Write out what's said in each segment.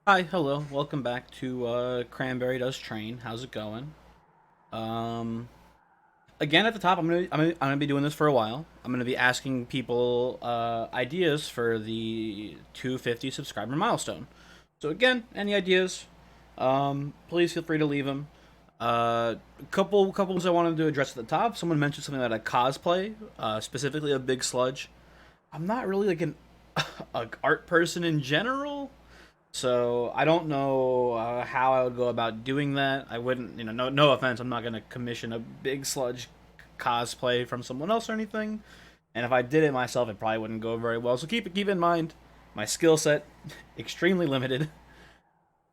Hi, hello, welcome back to Cranberry Does Train. How's it going? Um, Again at the top, I'm gonna be doing this for a while. I'm gonna be asking people ideas for the 250 subscriber milestone. So again, any ideas? Please feel free to leave them. A couple ones I wanted to address at the top. Someone mentioned something about a cosplay, specifically a big sludge. I'm not really like an a art person in general. So I don't know how I would go about doing that. I wouldn't, no offense, I'm not gonna commission a big sludge cosplay from someone else or anything. And if I did it myself, it probably wouldn't go very well. So keep in mind, my skill set extremely limited.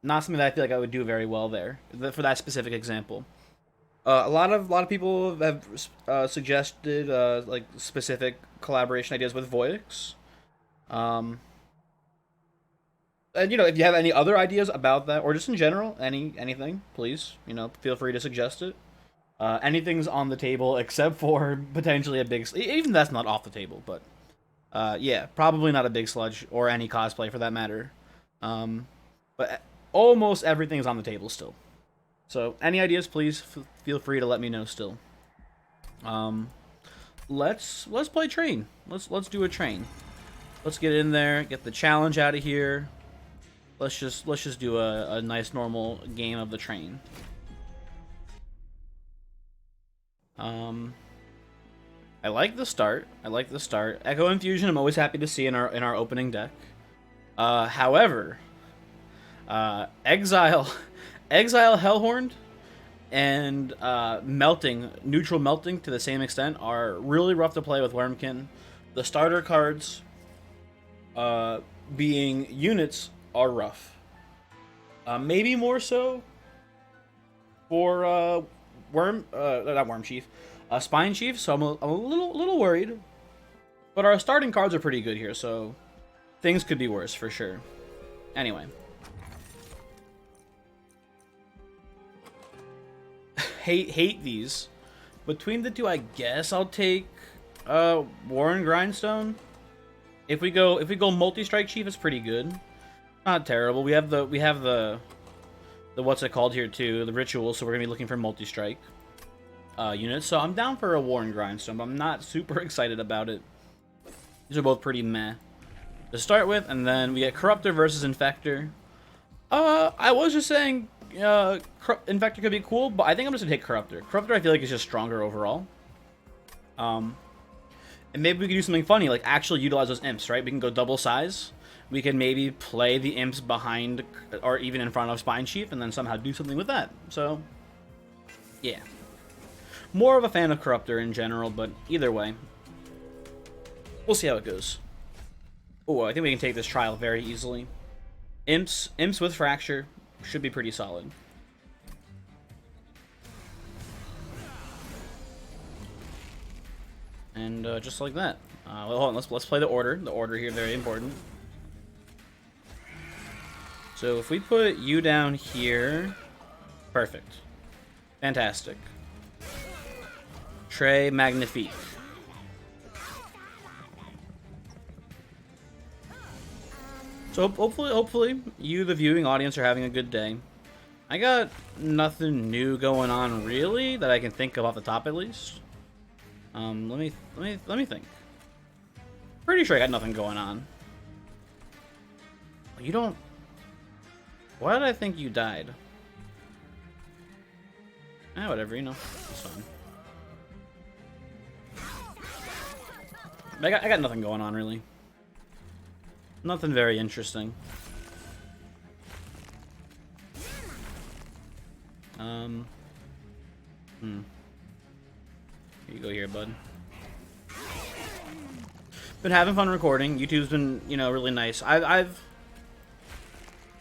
Not something that I feel like I would do very well there for that specific example. A lot of people have suggested like specific collaboration ideas with Voidix. Um, And if you have any other ideas about that, or just in general, anything, please, feel free to suggest it. Anything's on the table except for potentially a big. Even that's not off the table, but yeah, probably not a big sludge or any cosplay for that matter. Um, but almost everything's on the table still. So any ideas, please feel free to let me know still. Um, let's play train. Let's do a train. Let's get in there, get the challenge out of here. Let's just do a nice normal game of the train. Um, I like the start. I like the start. Echo Infusion. I'm always happy to see in our opening deck. However, Exile, Exile Hellhorned, and Melting, Neutral Melting to the same extent are really rough to play with Wormkin. The starter cards, being units, are rough. Maybe more so for not Worm Chief, Spine Chief. So I'm a little worried, but our starting cards are pretty good here, so things could be worse for sure. Anyway, hate these. Between the two, I guess I'll take Warren Grindstone. If we go multi strike chief, it's pretty good. Not terrible. We have the what's it called here too, the ritual. So we're gonna be looking for multi strike units. So I'm down for a Warren Grindstone, but I'm not super excited about it. These are both pretty meh to start with, and then we get Corruptor versus Infector. I was just saying, Infector could be cool, but I think I'm just gonna take Corruptor. Corruptor, I feel like is just stronger overall. And maybe we can do something funny, like actually utilize those imps, right? We can go double size. We can maybe play the imps behind or even in front of Spine Chief and then somehow do something with that. So, yeah. More of a fan of Corruptor in general, but either way, we'll see how it goes. Oh, I think we can take this trial very easily. Imps with Fracture should be pretty solid. And just like that. Well, hold on, let's play the order. The order here, very important. So if we put you down here, perfect. Fantastic. Très magnifique. So hopefully, you, the viewing audience, are having a good day. I got nothing new going on really that I can think of off the top at least. Let me think. Pretty sure I got nothing going on. You don't. Why did I think you died? Whatever, it's fine. I got nothing going on really. Nothing very interesting. Here you go here, bud. Been having fun recording. YouTube's been, really nice.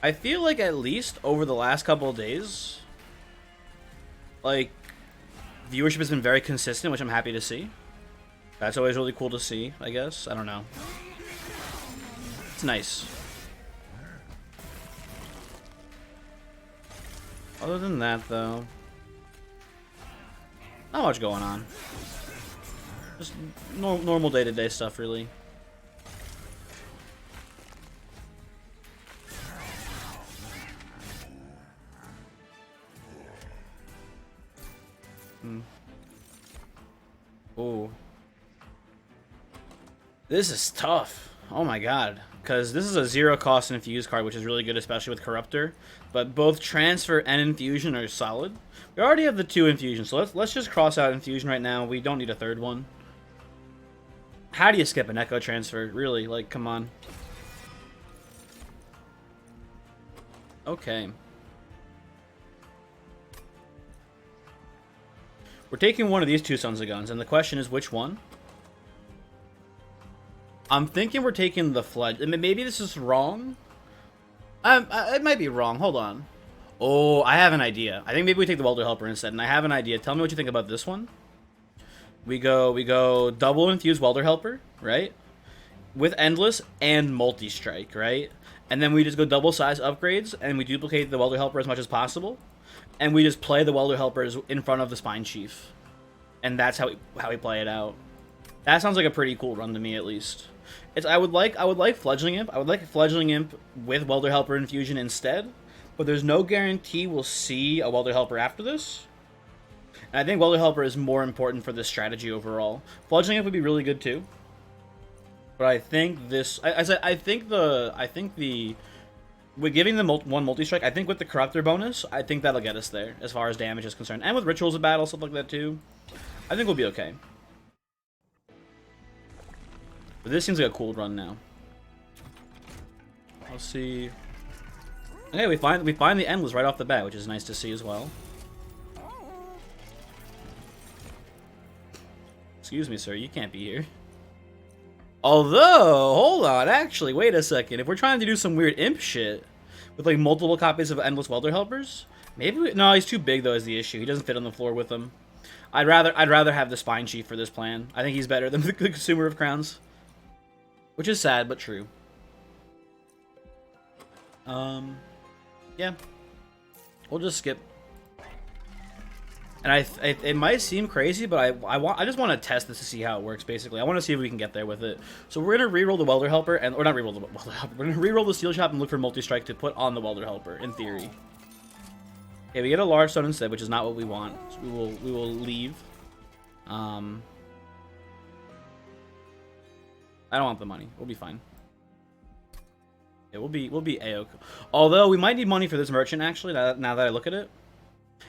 I feel like at least over the last couple of days, like, viewership has been very consistent, which I'm happy to see. That's always really cool to see, I guess. I don't know. It's nice. Other than that, though, not much going on. Just normal day-to-day stuff, really. This is tough. Oh my god. Because this is a zero cost infuse card, which is really good, especially with Corruptor. But both transfer and infusion are solid. We already have the 2 infusions, so let's just cross out infusion right now. We don't need a 3rd one. How do you skip an Echo transfer? Really? Like, come on. Okay. We're taking one of these 2 Sons of Guns, and the question is which one? I'm thinking we're taking the Fledge. I mean, maybe this is wrong. It might be wrong. Hold on. Oh, I have an idea. I think maybe we take the Welder Helper instead, and I have an idea. Tell me what you think about this one. We go double infuse Welder Helper, right? With Endless and Multi-Strike, right? And then we just go double size upgrades, and we duplicate the Welder Helper as much as possible. And we just play the Welder Helpers in front of the Spine Chief. And that's how we play it out. That sounds like a pretty cool run to me, at least. I would like Fledgling Imp. I would like Fledgling Imp with Welder Helper infusion instead. But there's no guarantee we'll see a Welder Helper after this. And I think Welder Helper is more important for this strategy overall. Fledgling Imp would be really good too. But I think this... I think the... With giving them one multi-strike, I think with the Corruptor bonus, I think that'll get us there, as far as damage is concerned. And with Rituals of Battle, stuff like that too. I think we'll be okay. But this seems like a cool run now. Let's see... Okay, we find the Endless right off the bat, which is nice to see as well. Excuse me, sir, you can't be here. Although, hold on, actually, wait a second. If we're trying to do some weird imp shit with like multiple copies of Endless Welder Helpers, maybe no, he's too big though is the issue. He doesn't fit on the floor with them. I'd rather have the Spine Chief for this plan. I think he's better than the Consumer of Crowns, which is sad but true. Yeah, we'll just skip. And it might seem crazy, but I just want to test this to see how it works. Basically, I want to see if we can get there with it. So we're gonna reroll the Welder Helper, or not reroll the Welder Helper. We're gonna reroll the Steel Shop and look for Multi-Strike to put on the Welder Helper. In theory, okay, we get a Large Stone instead, which is not what we want. So we will leave. I don't want the money. We'll be fine. Yeah, we'll be AOK. Although we might need money for this merchant actually. Now that I look at it.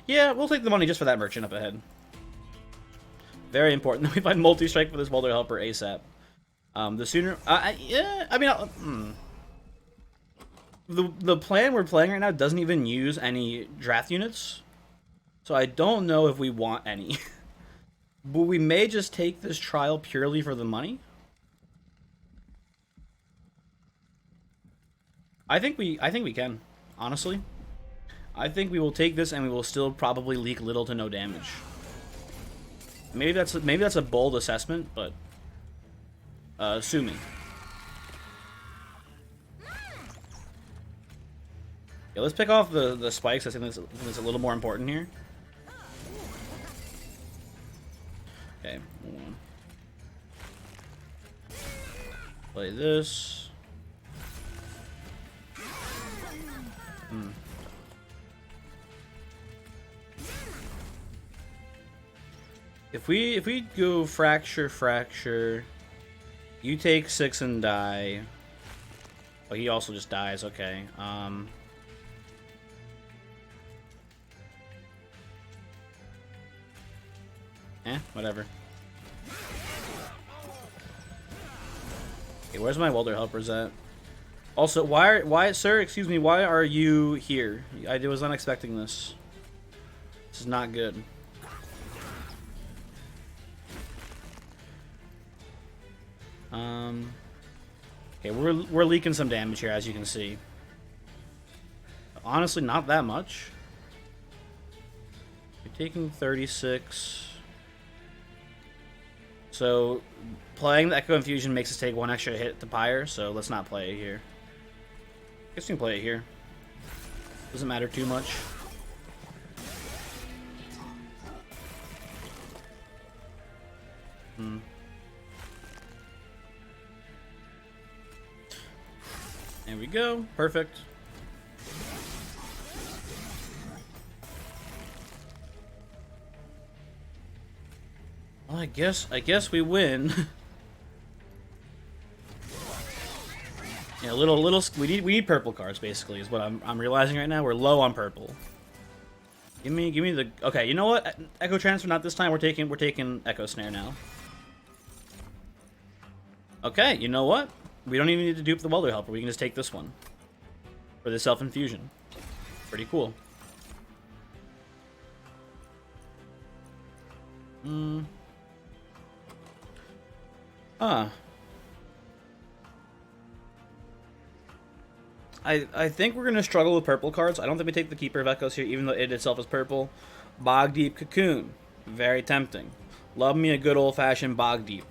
Yeah, we'll take the money just for that merchant up ahead. Very important that we find multi-strike for this Welder Helper ASAP. The sooner... yeah, I mean... The plan we're playing right now doesn't even use any draft units. So I don't know if we want any. But we may just take this trial purely for the money. I think we can, honestly. I think we will take this and we will still probably leak little to no damage. Maybe that's a bold assessment, but sue me. Yeah, let's pick off the spikes. I think that's a little more important here. Okay, hold on. Play this. If we go fracture, you take 6 and die. Oh, he also just dies. Okay. Whatever. Okay, where's my Welder Helpers at? Also, why, sir? Excuse me. Why are you here? I was not expecting this. This is not good. Okay, we're leaking some damage here, as you can see. Honestly, not that much. We're taking 36. So, playing the Echo Infusion makes us take 1 extra hit to Pyre, so let's not play it here. I guess we can play it here. Doesn't matter too much. There we go. Perfect. Well, I guess we win. Yeah, little. We need purple cards basically is what I'm realizing right now. We're low on purple. Give me the. Okay, you know what? Echo transfer not this time. We're taking Echo Snare now. Okay, you know what? We don't even need to dupe the Welder Helper. We can just take this one for the self infusion. Pretty cool. I think we're going to struggle with purple cards. I don't think we take the Keeper of Echoes here, even though it itself is purple. Bog Deep Cocoon. Very tempting. Love me a good old-fashioned Bog Deep.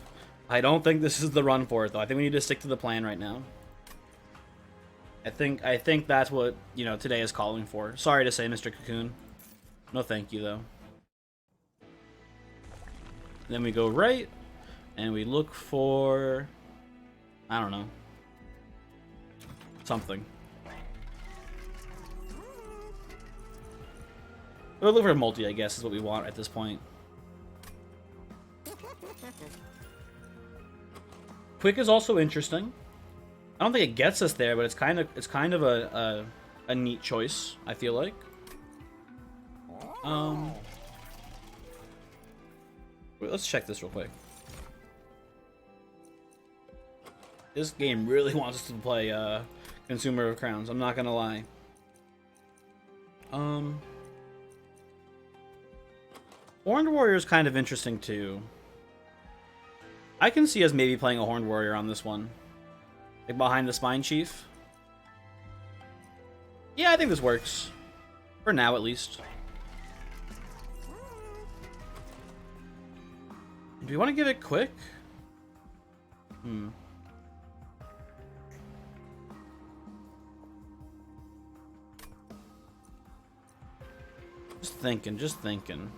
I don't think this is the run for it, though. I think we need to stick to the plan right now. I think that's what, you know, today is calling for. Sorry to say, Mr. Cocoon. No thank you, though. Then we go right, and we look for... I don't know. Something. We'll look for a multi, I guess, is what we want at this point. Quick is also interesting. I don't think it gets us there, but it's kind of a neat choice, I feel like. Wait, let's check this real quick. This game really wants us to play Consumer of Crowns, I'm not gonna lie. Horned Warrior is kind of interesting too. I can see us maybe playing a Horned Warrior on this one. Like behind the Spine Chief. Yeah, I think this works. For now, at least. Do we want to give it quick? Just thinking.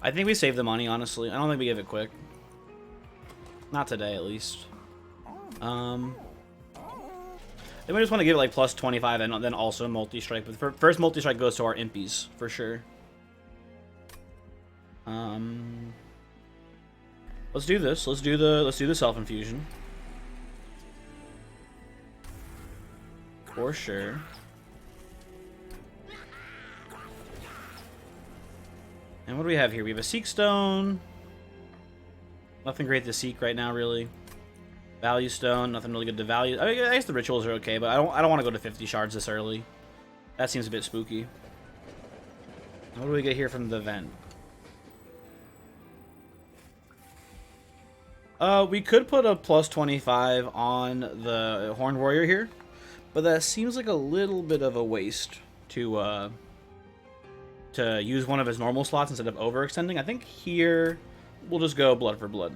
I think we save the money, honestly. I don't think we give it quick. Not today, at least. Then we just want to give it like plus 25 and then also multi-strike. But first multi-strike goes to our impies, for sure. Let's do this. Let's do the self-infusion. For sure. And what do we have here? We have a Seek Stone. Nothing great to seek right now, really. Value Stone, nothing really good to value. I guess the rituals are okay, but I don't want to go to 50 shards this early. That seems a bit spooky. What do we get here from the vent? We could put a plus 25 on the Horned Warrior here, but that seems like a little bit of a waste to use one of his normal slots instead of overextending. I think here we'll just go blood for blood.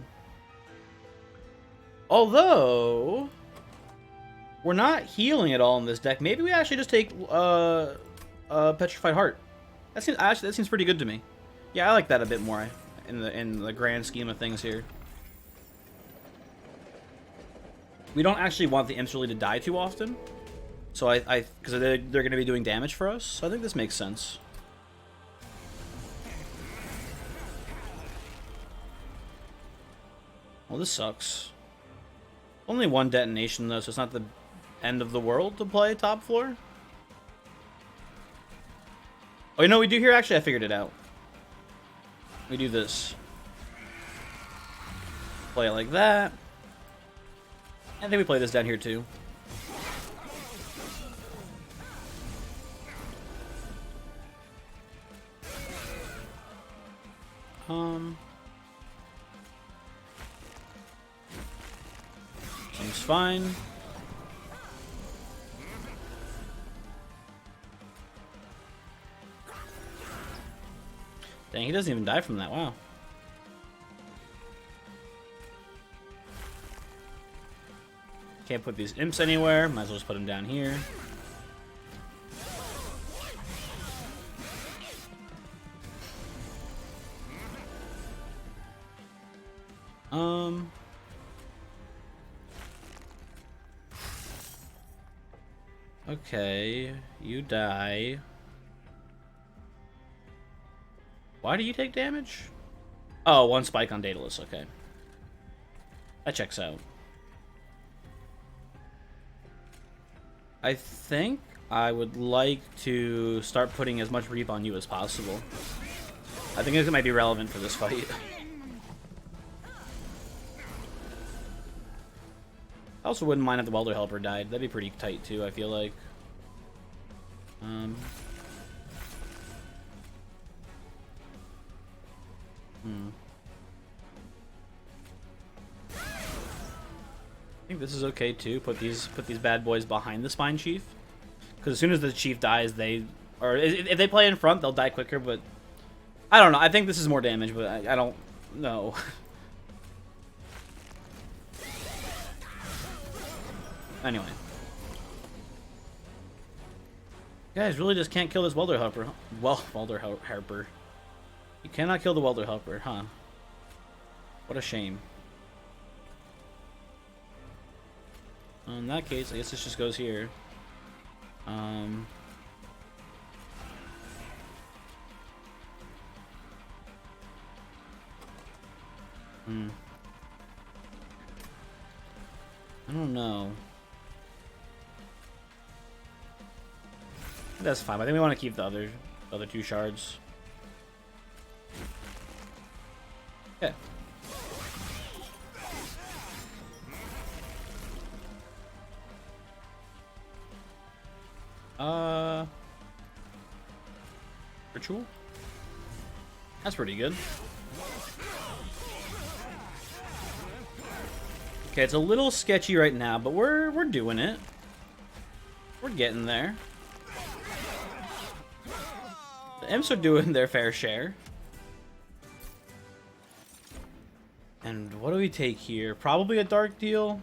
Although we're not healing at all in this deck, maybe we actually just take Petrified Heart. That seems pretty good to me. Yeah, I like that a bit more in the grand scheme of things here. We don't actually want the imps really to die too often, so because they're going to be doing damage for us. So I think this makes sense. Well, this sucks. Only one detonation, though, so it's not the end of the world to play top floor. Oh, you know what we do here? Actually, I figured it out. We do this. Play it like that. I think we play this down here, too. Seems fine. Dang, he doesn't even die from that. Wow. Can't put these imps anywhere. Might as well just put them down here. Okay, you die. Why do you take damage? Oh, one spike on Daedalus. Okay. That checks out. I think I would like to start putting as much Reap on you as possible. I think it might be relevant for this fight. I also wouldn't mind if the Welder Helper died. That'd be pretty tight too, I feel like. I think this is okay too. Put these bad boys behind the Spine Chief, because as soon as the Chief dies, or if they play in front, they'll die quicker. But I don't know. I think this is more damage, but I don't know. Anyway, you guys really just can't kill this Welder Helper. Well, Welder Helper. You cannot kill the Welder Helper, huh? What a shame. In that case, I guess this just goes here. I don't know. That's fine. I think we want to keep the other two shards. Okay. Ritual? That's pretty good. Okay, it's a little sketchy right now, but we're doing it. We're getting there. The imps are doing their fair share. And what do we take here? Probably a dark deal.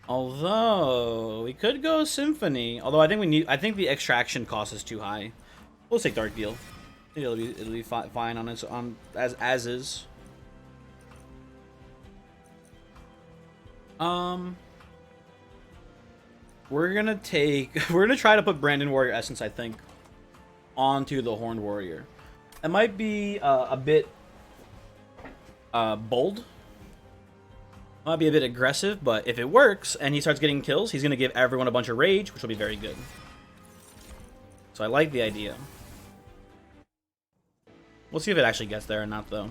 Although we could go Symphony. Although I think the extraction cost is too high. We'll take dark deal. It'll be fine on its as is. We're gonna try to put Brandon Warrior Essence, I think, onto the Horned Warrior. It might be a bit bold. Might be a bit aggressive, but if it works and he starts getting kills, he's gonna give everyone a bunch of rage, which will be very good. So I like the idea. We'll see if it actually gets there or not, though.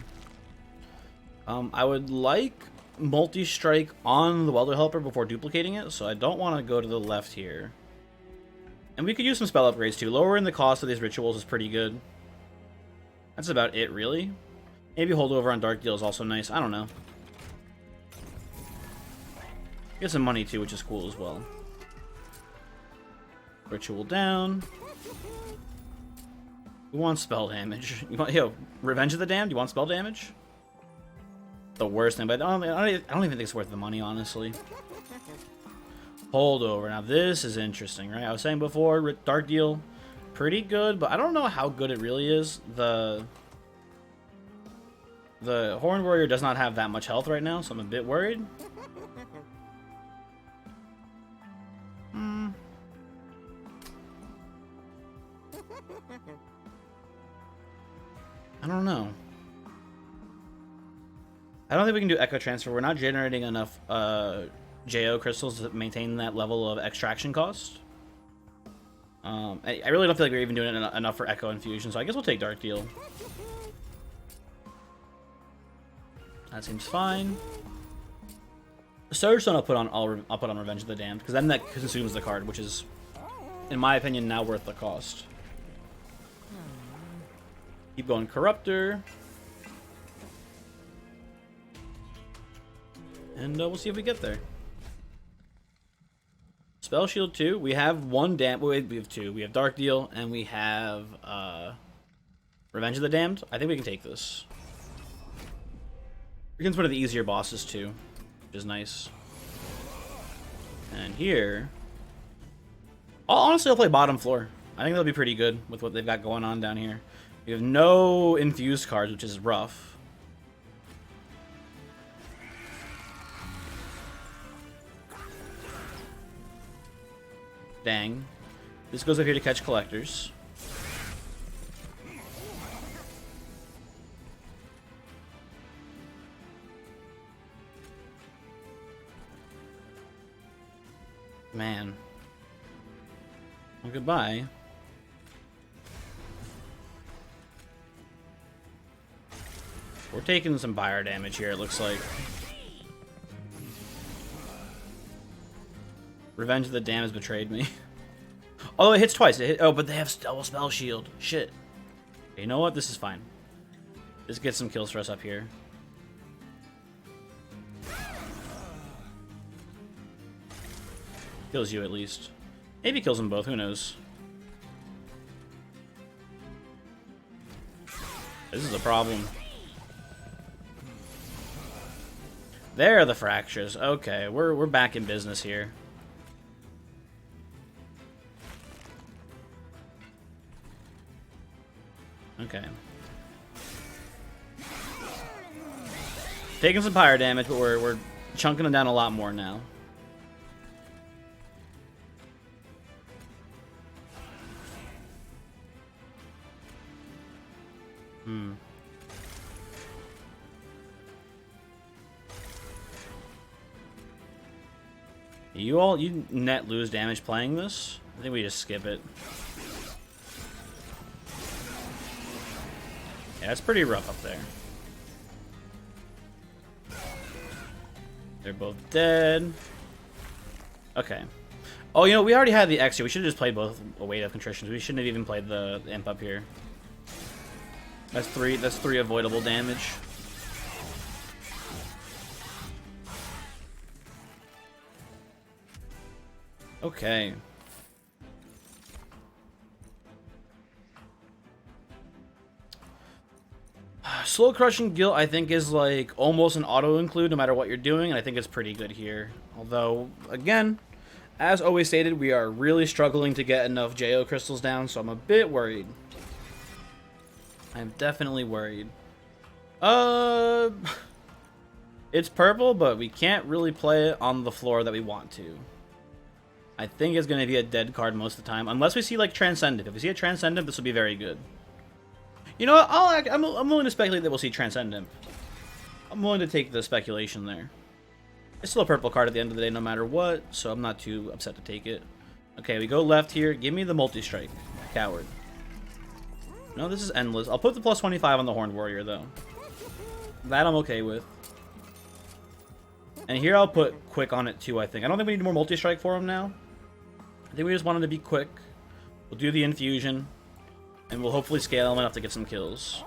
I would like multi-strike on the Welder Helper before duplicating it, so I don't want to go to the left here. And we could use some spell upgrades too. Lowering the cost of these rituals is pretty good. That's about it, really. Maybe holdover on Dark Deal is also nice. I don't know. Get some money too, which is cool as well. Ritual down. Who wants spell damage? Revenge of the Damned? You want spell damage? The worst thing, but I don't even think it's worth the money, honestly. Holdover. Now this is interesting, right? I was saying before, Dark Deal, pretty good, but I don't know how good it really is. The Horned Warrior does not have that much health right now, so I'm a bit worried. I don't know. I don't think we can do Echo Transfer. We're not generating enough JO crystals to maintain that level of extraction cost. I really don't feel like we're even doing enough for Echo Infusion, so I guess we'll take Dark Deal. That seems fine. Surge Stone I'll put on Revenge of the Damned, because then that consumes the card, which is, in my opinion, now worth the cost. Keep going Corruptor. And we'll see if we get there. Spell Shield 2. We have one we have two. We have Dark Deal and we have Revenge of the Damned. I think we can take this. Freakin's one of the easier bosses too, which is nice. And here, honestly, I'll play bottom floor. I think they'll be pretty good with what they've got going on down here. We have no infused cards, which is rough. Dang. This goes up here to catch collectors. Man. Well, goodbye. We're taking some fire damage here, it looks like. Revenge of the Dam has betrayed me. Oh, it hits twice. Oh, but they have double spell shield. Shit. Okay, you know what? This is fine. This gets some kills for us up here. Kills you at least. Maybe kills them both. Who knows? This is a problem. There are the fractures. Okay, we're back in business here. Okay. Taking some fire damage, but we're chunking them down a lot more now. You net lose damage playing this? I think we just skip it. Yeah, it's pretty rough up there. They're both dead. Okay. Oh, you know, we already had the X here. We should have just played both a Weight of Contritions. We shouldn't have even played the Imp up here. That's three avoidable damage. Okay. Slow Crushing Guilt, I think, is like almost an auto-include no matter what you're doing, and I think it's pretty good here. Although, again, as always stated, we are really struggling to get enough JO crystals down, so I'm a bit worried. I'm definitely worried. It's purple, but we can't really play it on the floor that we want to. I think it's going to be a dead card most of the time, unless we see like Transcendent. If we see a Transcendent, this will be very good. You know what? I'm willing to speculate that we'll see Transcendent. I'm willing to take the speculation there. It's still a purple card at the end of the day, no matter what, so I'm not too upset to take it. Okay, we go left here. Give me the multi-strike, coward. No, this is endless. I'll put the plus 25 on the Horned Warrior, though. That I'm okay with. And here I'll put quick on it, too, I think. I don't think we need more multi-strike for him now. I think we just want him to be quick. We'll do the infusion. And we'll hopefully scale him enough to get some kills.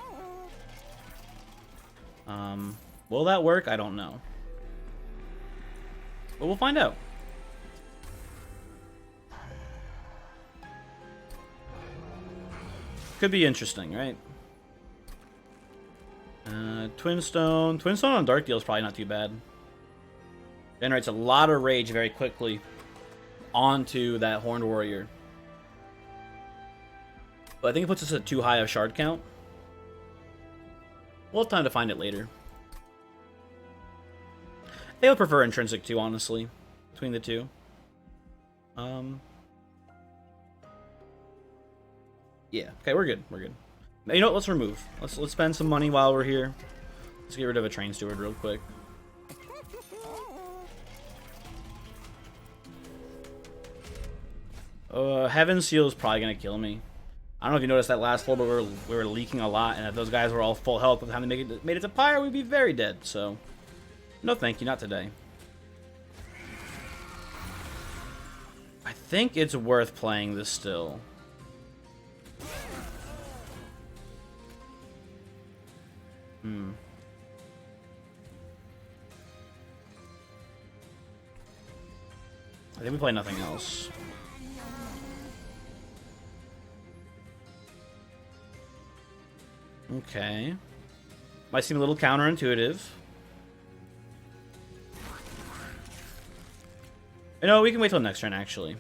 Will that work? I don't know. But we'll find out. Could be interesting, right? Twin Stone. Twin Stone on Dark Deal is probably not too bad. Generates a lot of rage very quickly onto that Horned Warrior. But I think it puts us at too high of shard count. We'll have time to find it later. They would prefer Intrinsic too, honestly, between the two. Yeah. Okay, we're good. We're good. You know what? Let's remove. Let's spend some money while we're here. Let's get rid of a Train Steward real quick. Heaven Seal is probably gonna kill me. I don't know if you noticed that last floor, but we were leaking a lot, and if those guys were all full health by the time they made it to Pyre, we'd be very dead. So, no, thank you, not today. I think it's worth playing this still. I think we play nothing else. Okay. Might seem a little counterintuitive. You know, we can wait till next turn, actually.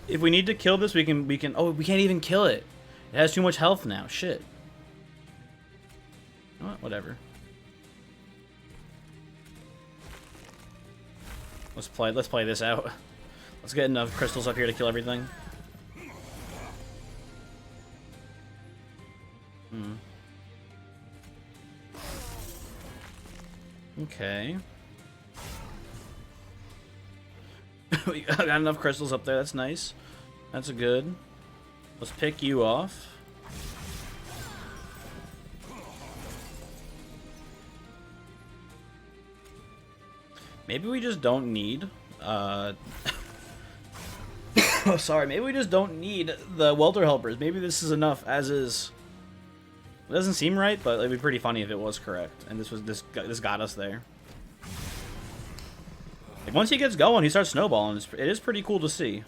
If we need to kill this, we can... Oh, we can't even kill it. It has too much health now. Shit. You know what? Whatever. Let's play this out. Let's get enough crystals up here to kill everything. Okay. We got enough crystals up there. That's nice. That's good. Let's pick you off. Maybe we just don't need... oh, sorry. Maybe we just don't need the welter helpers. Maybe this is enough as is. It doesn't seem right, but it'd be pretty funny if it was correct. And this got us there. Like, once he gets going, he starts snowballing. It is pretty cool to see.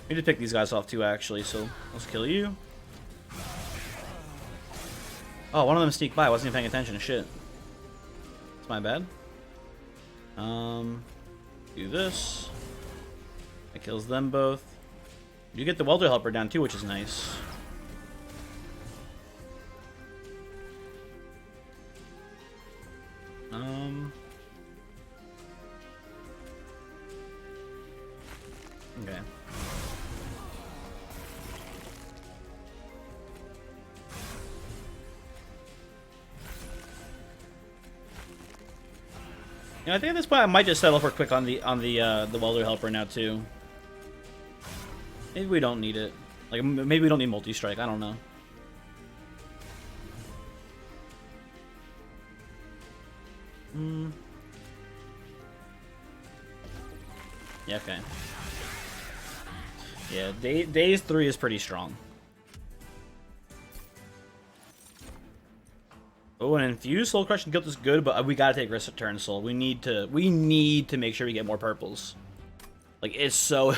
We need to pick these guys off too, actually. So let's kill you. Oh, one of them sneaked by. I wasn't even paying attention. Shit. It's my bad. Do this. That kills them both. You get the welder helper down too, which is nice. Okay. You know, I think at this point I might just settle for quick on the welder helper now too. Maybe we don't need it. Like, maybe we don't need multi-strike. I don't know. Yeah, okay. Yeah, days 3 is pretty strong. Oh, an infused soul crushing guilt is good, but we gotta take risk return soul. We need to make sure we get more purples. Like, it's so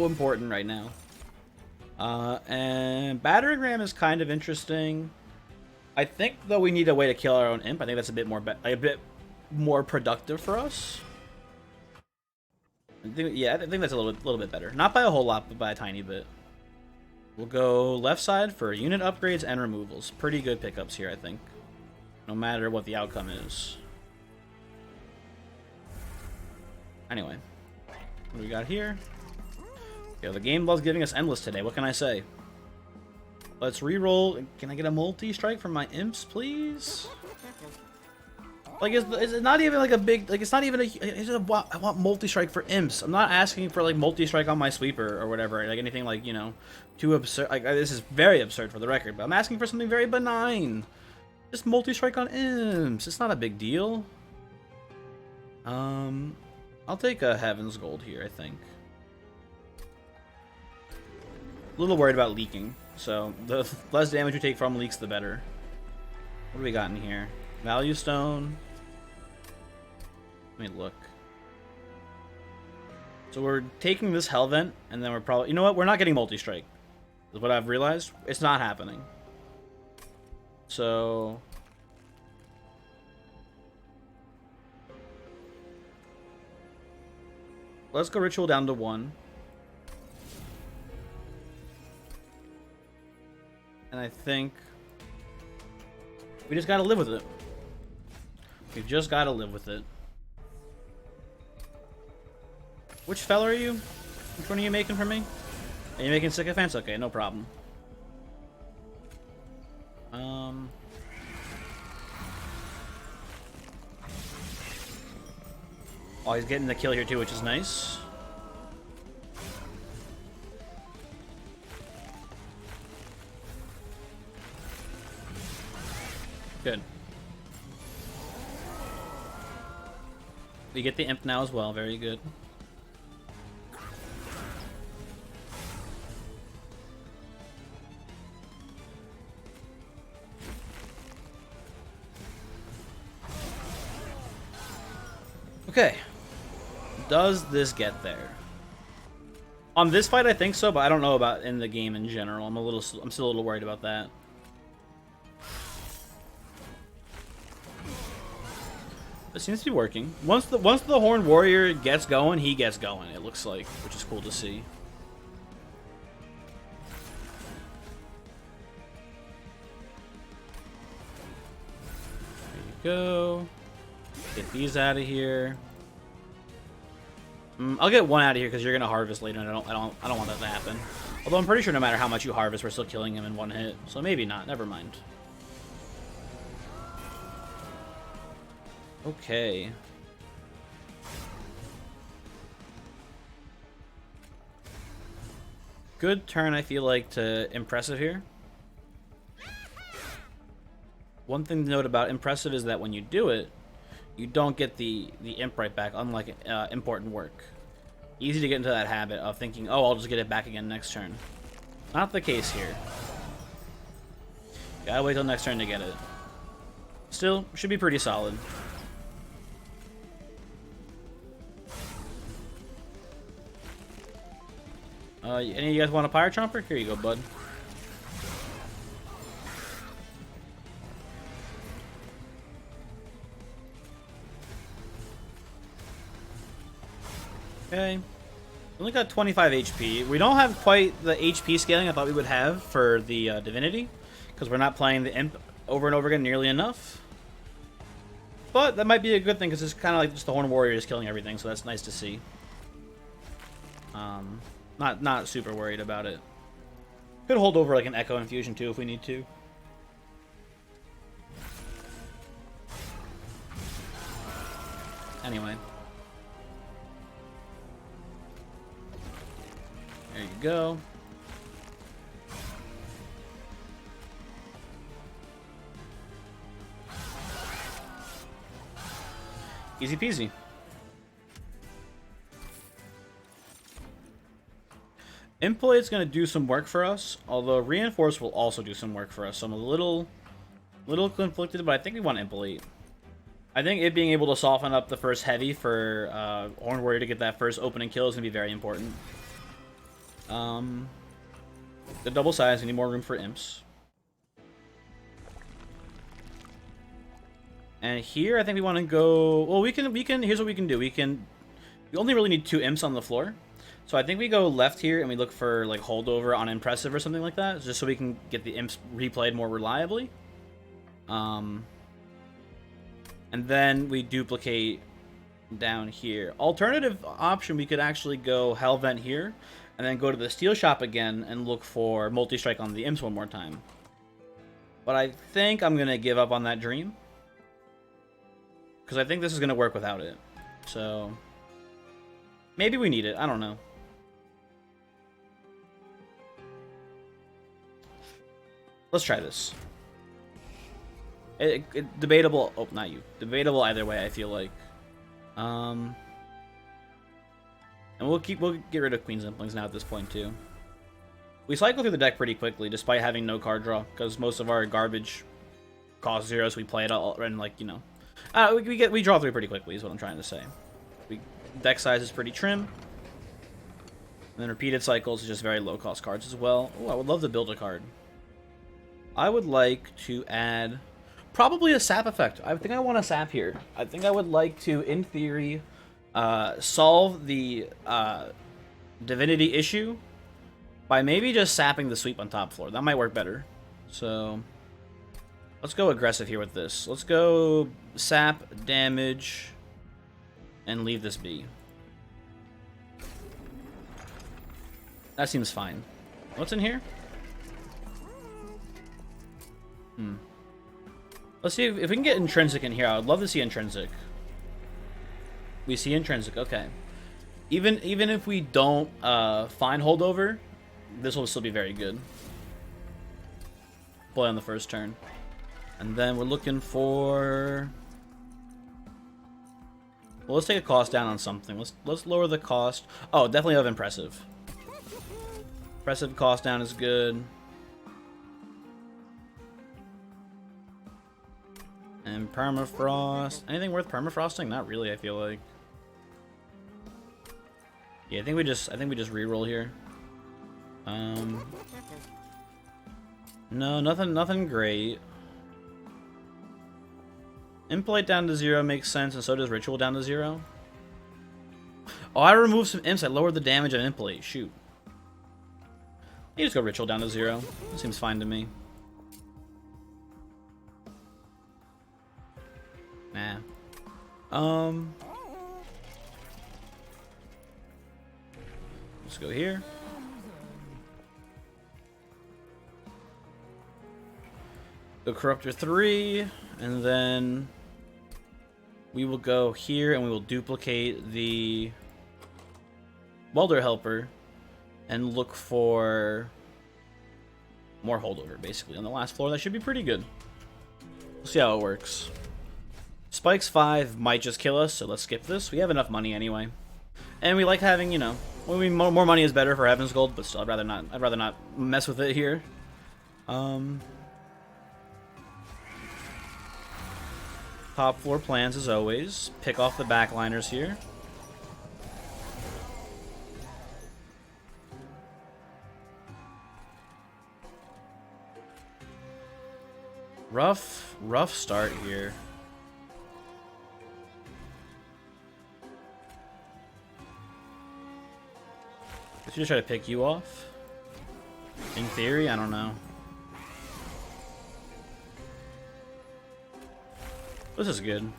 important right now. And battering ram is kind of interesting. I think though we need a way to kill our own imp. I think that's a bit more productive for us. I think that's a little bit better. Not by a whole lot, but by a tiny bit. We'll go left side for unit upgrades and removals. Pretty good pickups here, I think. No matter what the outcome is. Anyway. What do we got here? Yo, the game loves giving us endless today. What can I say? Let's reroll. Can I get a multi-strike from my imps, please? Like, is it not even like a big... Like, it's not even I want multi-strike for imps. I'm not asking for, like, multi-strike on my sweeper or whatever. Like, anything, like, you know, too absurd. Like, this is very absurd for the record, but I'm asking for something very benign. Just multi-strike on imps. It's not a big deal. I'll take a Heaven's Gold here, I think. A little worried about leaking. So, the less damage we take from leaks, the better. What do we got in here? Value Stone. Let me look. So we're taking this Hell Vent, and then we're probably... You know what? We're not getting multi-strike. Is what I've realized. It's not happening. So... let's go Ritual down to 1. And I think... we just gotta live with it. We just gotta live with it. Which fella are you? Which one are you making for me? Are you making sycophants? Okay, no problem. Oh, he's getting the kill here too, which is nice. Good. We get the imp now as well. Very good. Okay. Does this get there? On this fight, I think so, but I don't know about in the game in general. I'm still a little worried about that. It seems to be working. Once the Horned Warrior gets going, he gets going, it looks like, which is cool to see. There you go. Get these out of here. I'll get one out of here because you're gonna harvest later, and I don't want that to happen. Although I'm pretty sure no matter how much you harvest, we're still killing him in one hit. So maybe not. Never mind. Okay. Good turn, I feel like, to Impressive here. One thing to note about Impressive is that when you do it, you don't get the imp right back, unlike Important Work. Easy to get into that habit of thinking, oh, I'll just get it back again next turn. Not the case here. Gotta wait till next turn to get it. Still, should be pretty solid. Any of you guys want a Pyre Chomper? Here you go, bud. Okay. Only got 25 HP. We don't have quite the HP scaling I thought we would have for the Divinity, because we're not playing the Imp over and over again nearly enough. But that might be a good thing, because it's kind of like just the Horn Warrior is killing everything, so that's nice to see. Not super worried about it. Could hold over like an Echo Infusion too if we need to. Anyway. There you go. Easy peasy. Imploit's going to do some work for us, although Reinforce will also do some work for us. So I'm a little conflicted, but I think we want Imploit. I think it being able to soften up the first heavy for Horn Warrior to get that first opening kill is going to be very important. The double size, we need more room for imps. And here, I think we want to go. Well, we can. Here's what we can do. We only really need 2 imps on the floor, so I think we go left here and we look for like holdover on Impressive or something like that, just so we can get the imps replayed more reliably. And then we duplicate down here. Alternative option, we could actually go Hellvent here, and then go to the Steel Shop again and look for Multi-Strike on the imps one more time. But I think I'm going to give up on that dream, because I think this is going to work without it. So maybe we need it. I don't know. Let's try this. Debatable. Oh, not you. Debatable either way, I feel like. And we'll get rid of Queen's Implings now at this point too. We cycle through the deck pretty quickly, despite having no card draw, because most of our garbage costs 0, so we play it all, and like, you know, we draw through pretty quickly is what I'm trying to say. Deck size is pretty trim. And then repeated cycles is just very low cost cards as well. Oh, I would love to build a card. I would like to add probably a sap effect. I think I want a sap here. I think I would like to, in theory, solve the Divinity issue by maybe just sapping the sweep on top floor. That might work better. So let's go aggressive here with this. Let's go sap, damage, and leave this be. That seems fine. What's in here? Let's see if we can get Intrinsic in here. I would love to see Intrinsic. We see Intrinsic, okay. Even if we don't find Holdover, this will still be very good. Play on the first turn. And then we're looking for... Well, let's take a cost down on something. Let's lower the cost. Oh, definitely have Impressive. Impressive cost down is good. And Permafrost. Anything worth Permafrosting? Not really, I feel like. Yeah, I think we just reroll here. No, nothing great. Implite down to 0 makes sense, and so does Ritual down to 0. Oh, I removed some imps. I lowered the damage on Implite. Shoot. You just go Ritual down to 0. Seems fine to me. Nah. Let's go here. Go Corruptor 3, and then we will go here and we will duplicate the Welder Helper and look for more holdover, basically, on the last floor. That should be pretty good. We'll see how it works. Spikes 5 might just kill us, so let's skip this. We have enough money anyway. And we like having, you know, more money is better for Heaven's Gold, but still, I'd rather not mess with it here. Top floor plans as always. Pick off the backliners here. Rough start here. Should just try to pick you off? In theory, I don't know. This is good.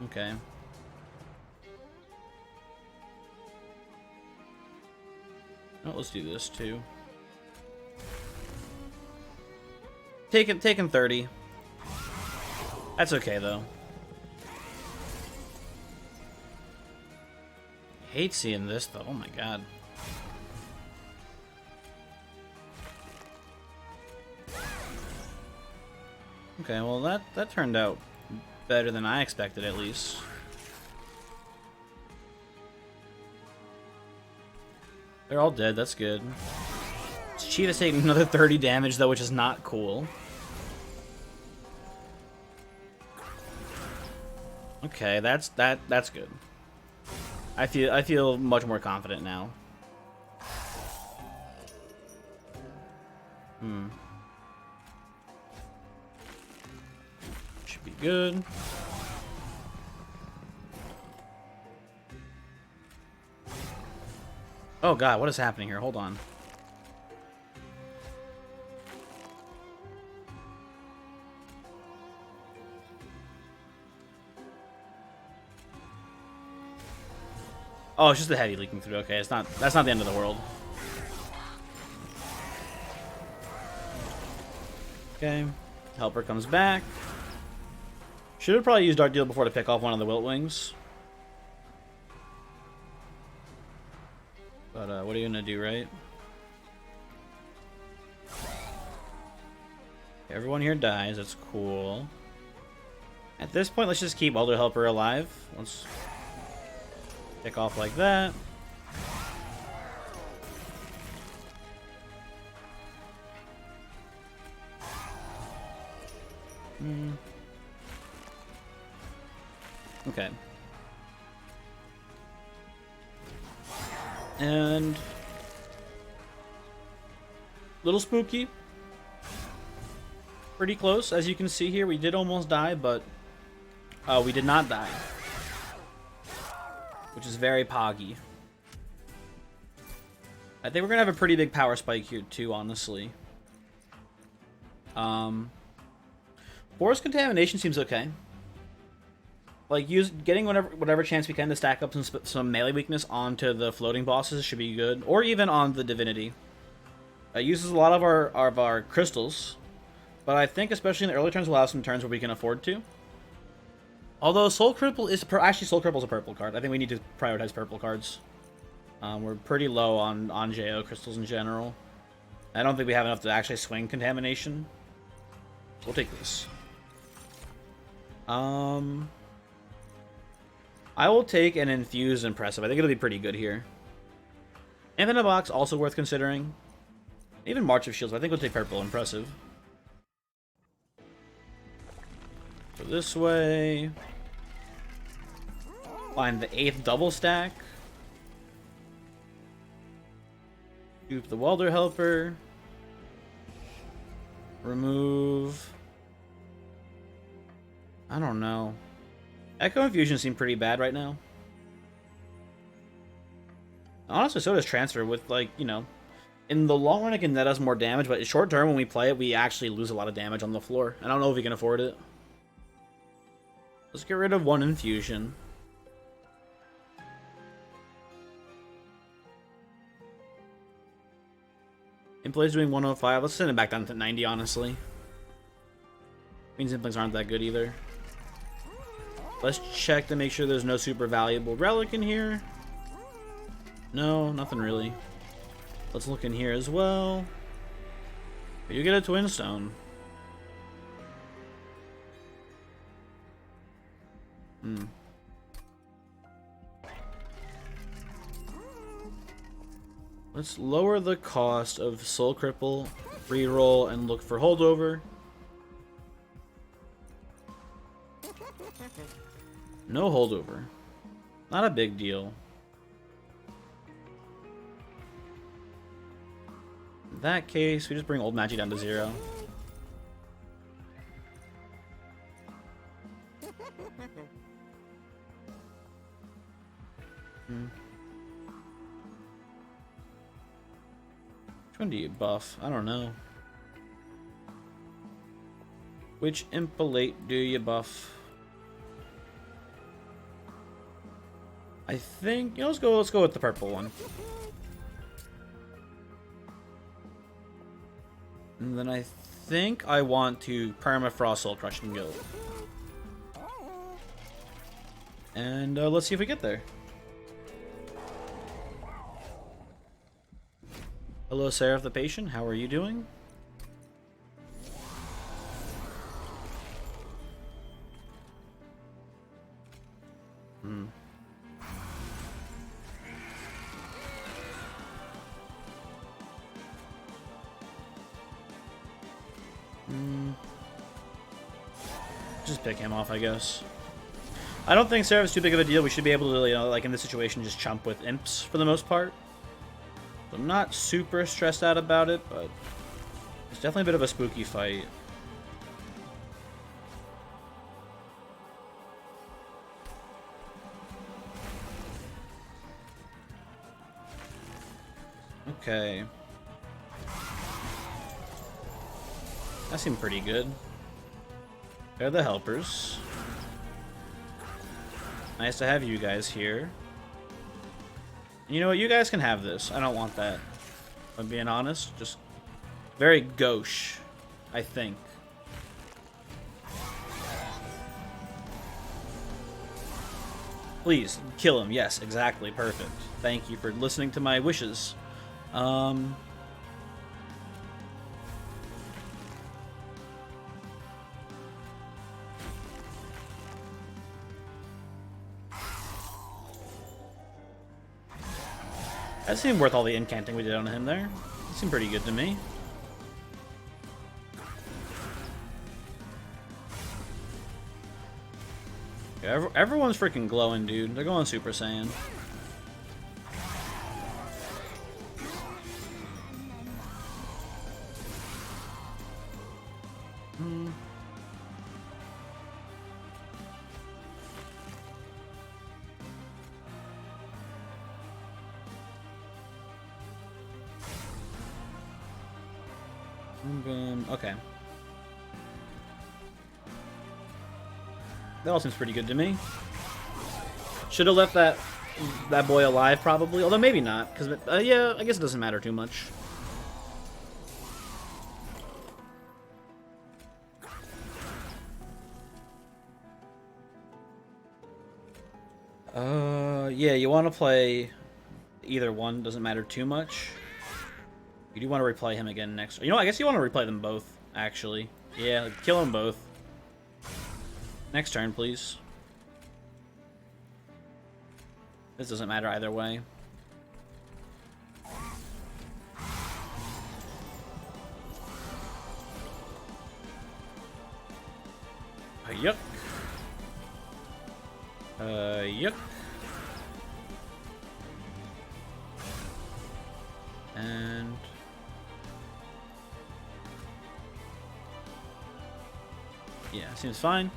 Okay. Oh, let's do this too. Taking 30. That's okay though. Hate seeing this though. Oh my god. Okay, well that turned out better than I expected at least. They're all dead, that's good. Cheetah's taking another 30 damage though, which is not cool. Okay, that's good. I feel much more confident now. Should be good. Oh god, what is happening here? Hold on. Oh, it's just the heavy leaking through. Okay, that's not the end of the world. Okay, helper comes back. Should have probably used Dark Deal before to pick off one of the Wilt Wings. But what are you gonna do, right? Everyone here dies. That's cool. At this point, let's just keep Elder Helper alive. Let's pick off like that. Okay. And little spooky. Pretty close, as you can see here. We did almost die, but we did not die, which is very poggy. I think we're gonna have a pretty big power spike here too, honestly. Forest Contamination seems okay. Like, getting whatever chance we can to stack up some melee weakness onto the floating bosses should be good, or even on the Divinity. It uses a lot of our crystals, but I think especially in the early turns we'll have some turns where we can afford to. Although Soul Cripple is actually Soul Cripple is a purple card. I think we need to prioritize purple cards. We're pretty low on JO crystals in general. I don't think we have enough to actually swing Contamination. So we'll take this. I will take an Infuse Impressive. I think it'll be pretty good here. Infinite Box, also worth considering. Even March of Shields, I think we'll take Purple Impressive. Go this way. Find the 8th double stack. Dupe the Welder Helper. Remove. I don't know. Echo Infusion seem pretty bad right now. Honestly, so does Transfer with, like, you know, in the long run it can net us more damage, but short term when we play it, we actually lose a lot of damage on the floor. I don't know if we can afford it. Let's get rid of one Infusion. Implay's doing 105. Let's send it back down to 90, honestly. Means Implings aren't that good either. Let's check to make sure there's no super valuable relic in here. No, nothing really. Let's look in here as well. You get a twin stone. Let's lower the cost of Soul Cripple, reroll, and look for holdover. No holdover. Not a big deal. In that case, we just bring Old Magi down to 0. Which one do you buff? I don't know. Which Impalate do you buff? I think, you know, let's go with the purple one. And then I think I want to Permafrost Soul Crushing Guild. And let's see if we get there. Hello, Seraph the Patient. How are you doing? Just pick him off, I guess. I don't think Seraph's too big of a deal. We should be able to, you know, like in this situation, just chump with imps for the most part. I'm not super stressed out about it, but it's definitely a bit of a spooky fight. Okay. That seemed pretty good. They're the helpers. Nice to have you guys here. You know what? You guys can have this. I don't want that. If I'm being honest. Just very gauche, I think. Please, kill him. Yes, exactly. Perfect. Thank you for listening to my wishes. That seemed worth all the incanting we did on him there. It seemed pretty good to me. Yeah, everyone's freaking glowing, dude. They're going Super Saiyan. Okay. That all seems pretty good to me. Should have left that boy alive, probably. Although maybe not, because yeah, I guess it doesn't matter too much. Yeah, you want to play either one. Doesn't matter too much. You do want to replay him again next. You know, I guess you want to replay them both, actually. Yeah, kill them both. Next turn, please. This doesn't matter either way. Yuck. Yuck. And... yeah, seems fine.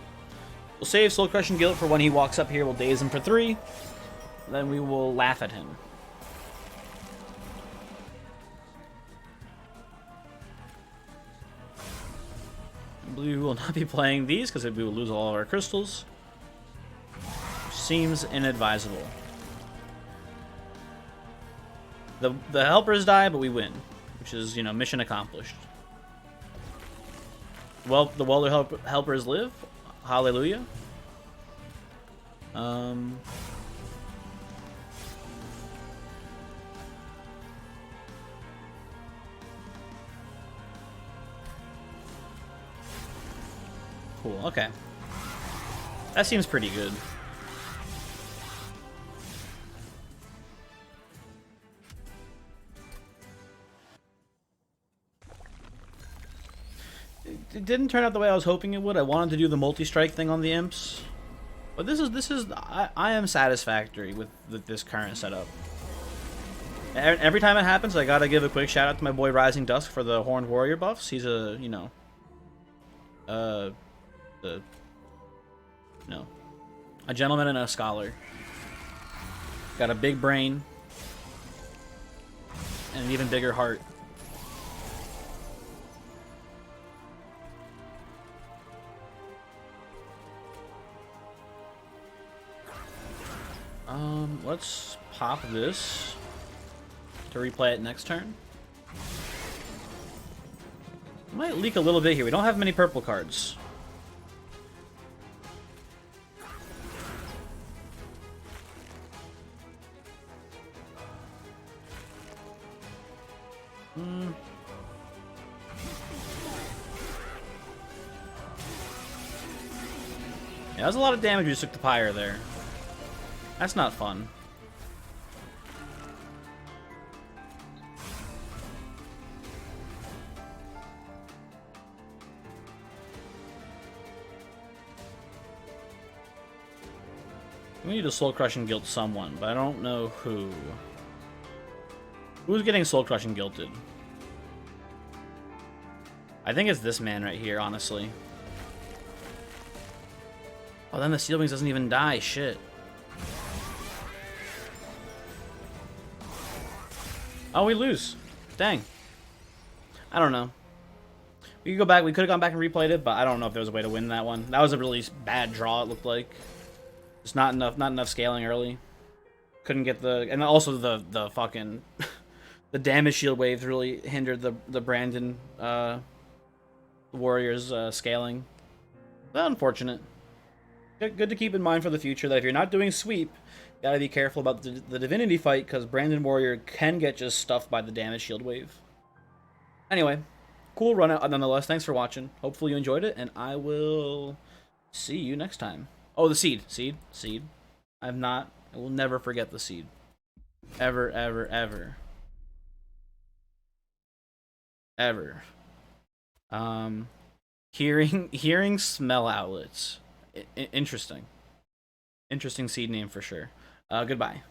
We'll save Soul Crushing Guilt for when he walks up here. We'll daze him for 3. Then we will laugh at him. Blue will not be playing these because we will lose all of our crystals. Seems inadvisable. The helpers die, but we win, which is, you know, mission accomplished. Well, the helpers live. Hallelujah. Um, cool. Okay, that seems pretty good. It didn't turn out the way I was hoping it would. I wanted to do the multi-strike thing on the imps, but I am satisfactory with this current setup. Every time it happens, I gotta give a quick shout out to my boy Rising Dusk for the Horned Warrior buffs. He's a, you know, a gentleman and a scholar. Got a big brain and an even bigger heart. Let's pop this to replay it next turn. Might leak a little bit here. We don't have many purple cards. Yeah, that was a lot of damage we just took to Pyre there. That's not fun. We need to Soul Crushing Guilt someone, but I don't know who. Who's getting Soul Crushing Guilted? I think it's this man right here, honestly. Oh, then the Steel Wings doesn't even die. Shit. Oh, we lose. Dang. I don't know. We could go back. We could have gone back and replayed it, but I don't know if there was a way to win that one. That was a really bad draw, it looked like. Just not enough scaling early. Couldn't get the, and also the fucking the damage shield waves really hindered the Brandon Warriors scaling. Well, unfortunate. Good to keep in mind for the future that if you're not doing sweep, you gotta be careful about the Divinity fight, because Brandon Warrior can get just stuffed by the damage shield wave. Anyway, cool run out nonetheless. Thanks for watching. Hopefully you enjoyed it, and I will see you next time. Oh, the seed. I will never forget the seed. Ever, ever, ever. Ever. Hearing smell outlets. Interesting. Interesting seed name for sure. Goodbye.